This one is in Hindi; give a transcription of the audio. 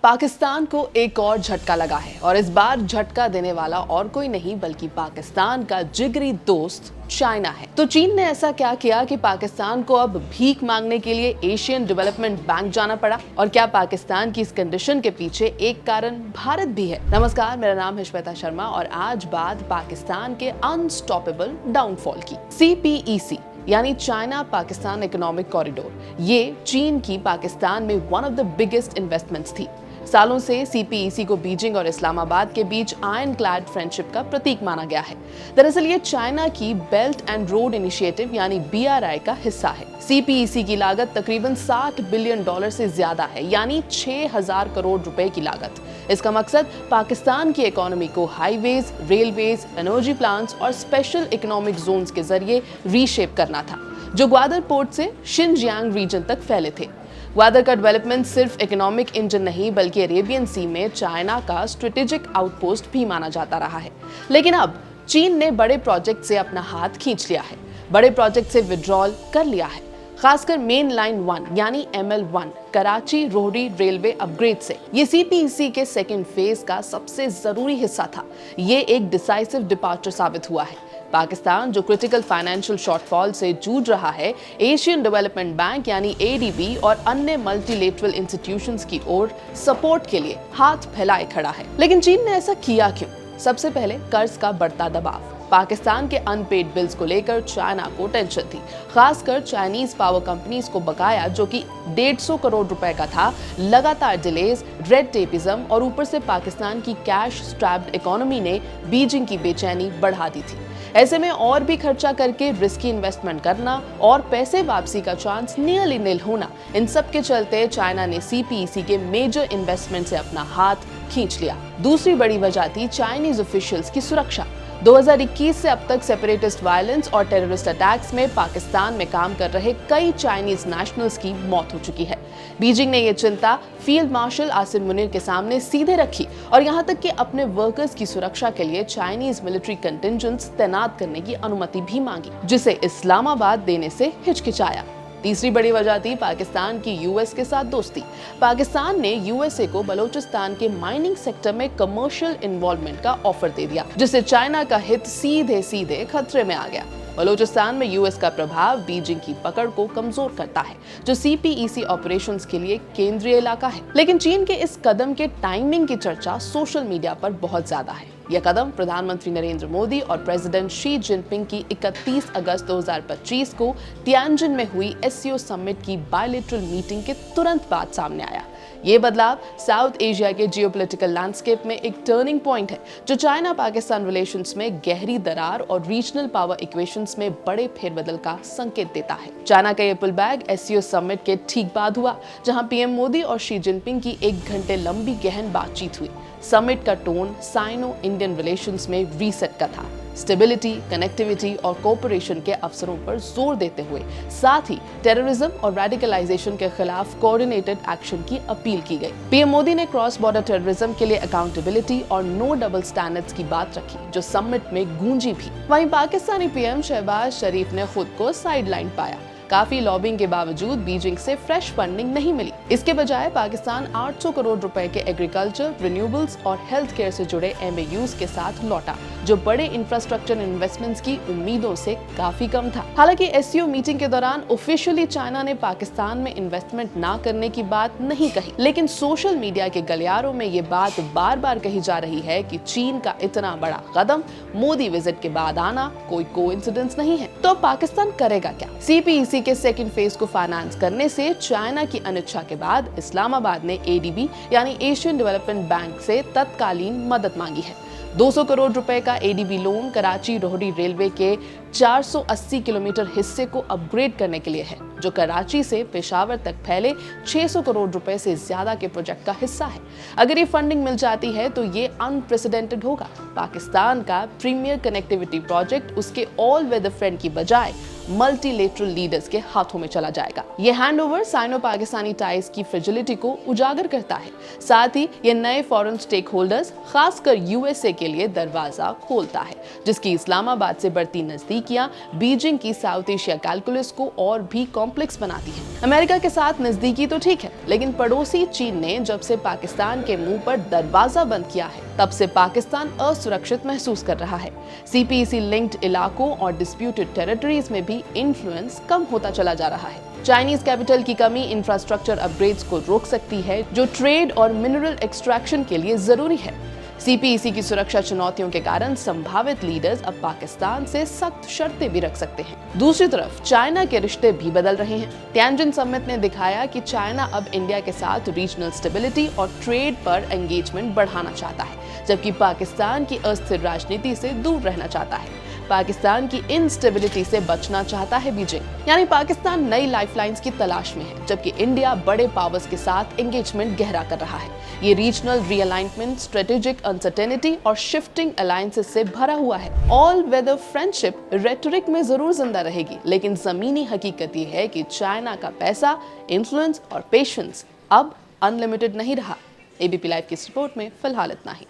पाकिस्तान को एक और झटका लगा है और इस बार झटका देने वाला और कोई नहीं बल्कि पाकिस्तान का जिगरी दोस्त चाइना है। तो चीन ने ऐसा क्या किया कि पाकिस्तान को अब भीख मांगने के लिए एशियन डेवलपमेंट बैंक जाना पड़ा? और क्या पाकिस्तान की इस कंडीशन के पीछे एक कारण भारत भी है? नमस्कार, मेरा नाम है श्वेता शर्मा और आज बात पाकिस्तान के अनस्टॉपेबल डाउनफॉल की। CPEC यानी चाइना पाकिस्तान इकोनॉमिक कॉरिडोर, ये चीन की पाकिस्तान में one of the biggest investments थी। सालों से CPEC को बीजिंग और इस्लामाबाद के बीच आयरन क्लैड फ्रेंडशिप का प्रतीक माना गया है। दरअसल ये चाइना की बेल्ट एंड रोड इनिशिएटिव यानी BRI का हिस्सा है। CPEC की लागत तकरीबन $60 बिलियन से ज्यादा है, यानी 6000 करोड़ रुपए की लागत। इसका मकसद पाकिस्तान की इकोनॉमी को हाईवेज, रेलवेज, एनर्जी प्लांट्स और स्पेशल इकोनॉमिक जोन्स के जरिए रीशेप करना था, जो ग्वादर पोर्ट से शिनजियांग रीजन तक फैले थे। ग्वादर का डेवलपमेंट सिर्फ इकोनॉमिक इंजन नहीं बल्कि अरेबियन सी में चाइना का स्ट्रेटेजिक आउटपोस्ट भी माना जाता रहा है। लेकिन अब चीन ने बड़े प्रोजेक्ट से अपना हाथ खींच लिया है, बड़े प्रोजेक्ट से विड्रॉल कर लिया है, खासकर मेन लाइन 1 यानी ML1 Karachi Rohri railway upgrade से। ये CPEC के सेकेंड फेज का सबसे जरूरी हिस्सा था। ये एक डिसाइसिव डिपार्चर साबित हुआ है। पाकिस्तान जो क्रिटिकल फाइनेंशियल शॉर्टफॉल से जूझ रहा है, एशियन डेवलपमेंट बैंक यानी ADB और अन्य मल्टीलेटरल इंस्टीट्यूशंस की ओर सपोर्ट के लिए हाथ फैलाए खड़ा है। लेकिन चीन ने ऐसा किया क्यों? सबसे पहले कर्ज का बढ़ता दबाव। पाकिस्तान के अनपेड बिल्स को लेकर चाइना को टेंशन थी, खासकर चाइनीज पावर कंपनीज को बकाया जो कि 150 करोड़ रुपए का था। लगातार डिलेज, रेड टेपिज्म और ऊपर से पाकिस्तान की कैश स्ट्रैप्ड इकोनॉमी ने बीजिंग की बेचैनी बढ़ा दी थी। ऐसे में और भी खर्चा करके रिस्की इन्वेस्टमेंट करना और पैसे वापसी का चांस नियरली निल होना, इन सब के चलते चाइना ने CPEC के मेजर इन्वेस्टमेंट से अपना हाथ खींच लिया। दूसरी बड़ी वजह थी चाइनीज ऑफिशियल्स की सुरक्षा। 2021 से अब तक सेपरेटिस्ट वायलेंस और टेररिस्ट अटैक्स में पाकिस्तान में काम कर रहे कई चाइनीज नेशनल्स की मौत हो चुकी है। बीजिंग ने यह चिंता फील्ड मार्शल आसिम मुनीर के सामने सीधे रखी और यहां तक कि अपने वर्कर्स की सुरक्षा के लिए चाइनीज मिलिट्री कंटिंजेंट्स तैनात करने की अनुमति भी मांगी, जिसे इस्लामाबाद देने से हिचकिचाया। तीसरी बड़ी वजह थी पाकिस्तान की US के साथ दोस्ती। पाकिस्तान ने USA को बलूचिस्तान के माइनिंग सेक्टर में कमर्शियल इन्वॉल्वमेंट का ऑफर दे दिया, जिससे चाइना का हित सीधे सीधे खतरे में आ गया। बलूचिस्तान में US का प्रभाव बीजिंग की पकड़ को कमजोर करता है, जो CPEC ऑपरेशंस के लिए केंद्रीय इलाका है। लेकिन चीन के इस कदम के टाइमिंग की चर्चा सोशल मीडिया पर बहुत ज्यादा है। यह कदम प्रधानमंत्री नरेंद्र मोदी और प्रेसिडेंट शी जिनपिंग की 31 अगस्त 2025 को तियानजिन में हुई SCO समिट की बायलैटरल मीटिंग के तुरंत बाद सामने आया। ये बदलाव साउथ एशिया के जियोपॉलिटिकल लैंडस्केप में एक टर्निंग पॉइंट है, जो चाइना पाकिस्तान रिलेशंस में गहरी दरार और रीजनल पावर इक्वेशंस में बड़े फेरबदल का संकेत देता है। चाइना का ये पुल बैक SCO समिट के ठीक बाद हुआ, जहां PM मोदी और शी जिनपिंग की 1 घंटे लंबी गहन बातचीत हुई। समिट का टोन साइनो इंडियन रिलेशंस में रीसेट का था, स्टेबिलिटी, कनेक्टिविटी और कोऑपरेशन के अवसरों पर जोर देते हुए साथ ही टेररिज्म और रेडिकलाइजेशन के खिलाफ कोऑर्डिनेटेड एक्शन की अपील की गई। PM मोदी ने क्रॉस बॉर्डर टेररिज्म के लिए अकाउंटेबिलिटी और नो डबल स्टैंडर्ड्स की बात रखी, जो समिट में गूंजी भी। वहीं पाकिस्तानी PM शहबाज शरीफ ने खुद को साइडलाइन पाया। काफी लॉबिंग के बावजूद बीजिंग से फ्रेश फंडिंग नहीं मिली। इसके बजाय पाकिस्तान 800 करोड़ रुपए के एग्रीकल्चर, रिन्यूएबल्स और हेल्थ केयर से जुड़े MAUs के साथ लौटा, जो बड़े इंफ्रास्ट्रक्चर इन्वेस्टमेंट्स की उम्मीदों से काफी कम था। हालांकि SCO मीटिंग के दौरान ऑफिशियली चाइना ने पाकिस्तान में इन्वेस्टमेंट ना करने की बात नहीं कही, लेकिन सोशल मीडिया के गलियारों में ये बात बार बार कही जा रही है कि चीन का इतना बड़ा कदम मोदी विजिट के बाद आना कोई कोइंसिडेंस नहीं है। तो पाकिस्तान करेगा क्या? CPEC के सेकेंड फेज को फाइनेंस करने से चाइना की अनिच्छा के बाद इस्लामाबाद ने ADB यानी एशियन डेवलपमेंट बैंक से तत्कालीन मदद मांगी है। 200 करोड़ रुपए का ADB loan Karachi Rohri railway के 480 किलोमीटर हिस्से को अपग्रेड करने के लिए है, जो कराची से पेशावर तक फैले 600 करोड़ रुपए से ज्यादा के प्रोजेक्ट का हिस्सा है। अगर ये फंडिंग मिल जाती है तो ये अनप्रेसिडेंटेड होगा। पाकिस्तान का प्रीमियर कनेक्टिविटी प्रोजेक्ट उसके ऑल वेदर फ्रेंड की बजाय मल्टीलेटरल लीडर्स के हाथों में चला जाएगा। ये हैंडओवर साइनो पाकिस्तानी टाइज की फ्रेजिलिटी को उजागर करता है, साथ ही ये नए फॉरेन स्टेक होल्डर्स खासकर यूएसए के लिए दरवाजा खोलता है, जिसकी इस्लामाबाद से बढ़ती नजदीकियां बीजिंग की साउथ एशिया कैलकुलस को और भी कॉम्प्लेक्स बनाती हैं। अमेरिका के साथ नजदीकी तो ठीक है, लेकिन पड़ोसी चीन ने जब से पाकिस्तान के मुंह पर दरवाजा बंद किया है, तब से पाकिस्तान असुरक्षित महसूस कर रहा है। सीपीईसी लिंक्ड इलाकों और डिस्प्यूटेड टेरिटरीज में भी इन्फ्लुएंस कम होता चला जा रहा है। चाइनीज कैपिटल की कमी इंफ्रास्ट्रक्चर अपग्रेड्स को रोक सकती है, जो ट्रेड और मिनरल एक्सट्रैक्शन के लिए जरूरी है। सीपीईसी की सुरक्षा चुनौतियों के कारण संभावित लीडर्स अब पाकिस्तान से सख्त शर्तें भी रख सकते हैं। दूसरी तरफ चाइना के रिश्ते भी बदल रहे हैं। तियानजिन समिट ने दिखाया कि चाइना अब इंडिया के साथ रीजनल स्टेबिलिटी और ट्रेड पर एंगेजमेंट बढ़ाना चाहता है, जबकि पाकिस्तान की अस्थिर राजनीति से दूर रहना चाहता है। पाकिस्तान की इनस्टेबिलिटी से बचना चाहता है बीजिंग। यानी पाकिस्तान नई लाइफलाइंस की तलाश में है, जबकि इंडिया बड़े पावर्स के साथ एंगेजमेंट गहरा कर रहा है। ये रीजनल रीअलाइनमेंट, स्ट्रेटेजिक अनसर्टेनिटी और शिफ्टिंग अलायंसेस से भरा हुआ है। ऑल वेदर फ्रेंडशिप रेटोरिक में जरूर जिंदा रहेगी, लेकिन जमीनी हकीकत ये है कि चाइना का पैसा, इन्फ्लुएंस और पेशेंस अब अनलिमिटेड नहीं रहा। एबीपी लाइव की इस रिपोर्ट में फिलहाल इतना ही।